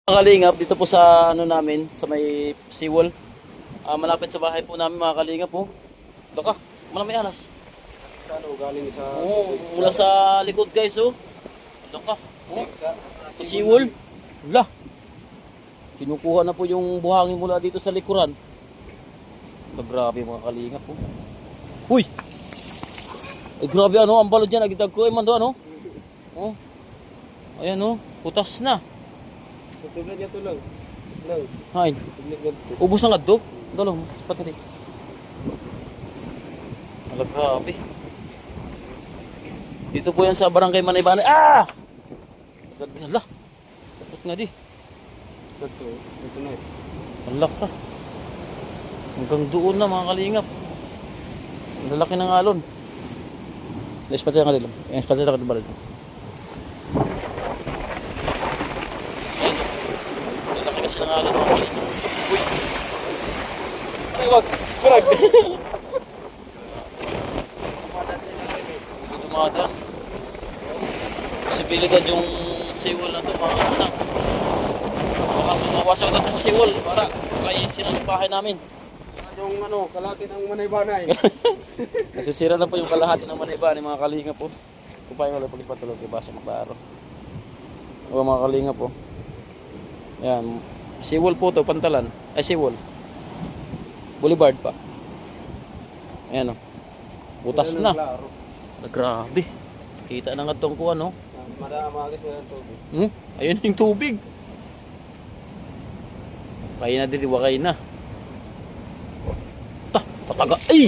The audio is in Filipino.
Mga kalingap, dito po sa ano namin, sa may seawall. Malapit sa bahay po namin mga kalingap po. Baka, may alas. Sa ano, galing sa... Oo, mula sa likod guys oh. Baka, sa seawall. Wala. Kinukuha na po yung buhangin mula dito sa likuran. Grabe mga kalingap po. Huy! Ay grabe ano, ang balod dyan, nagitag ko. Ay mando ano. Oh. Ayan oh, putas na. Tugtugnan niya to lang. Hain. Tugtugnan to. Ubus na nga do. Dalong, sapat na Ala, grabe. Dito po yan sa barangay Manaybanay. Ah! Hala. Dapat nga di. Ito na eh. Alak ka. Hanggang doon na mga kalingap. Ang lalaki ng alon. Naispatay nga dito. Naispatay nga dito. Lalaki kasi ng alon mga kalingap. Uy! Ay, wag! Kurag! Dumadaan. Posibilidad yung seawall na ito mga anak. Baka mawasak na itong seawall para kayin sila ng bahay namin. Yung ano, kalahati ng Manaybanay. Nasisira na po yung kalahati ng Manaybanay mga kalinga po. Kung paano wala pagpatulog, ibasa magbaro. O mga kalinga po. Yan. Seawall po to, pantalan. Ay seawall. Boulevard pa. Ayan o. Butas na. Grabe. Kita na nga itong kuha no. Maagis na ng tubig. Ayun yung tubig. Kaya na din, wakay na. Pataga. Ay!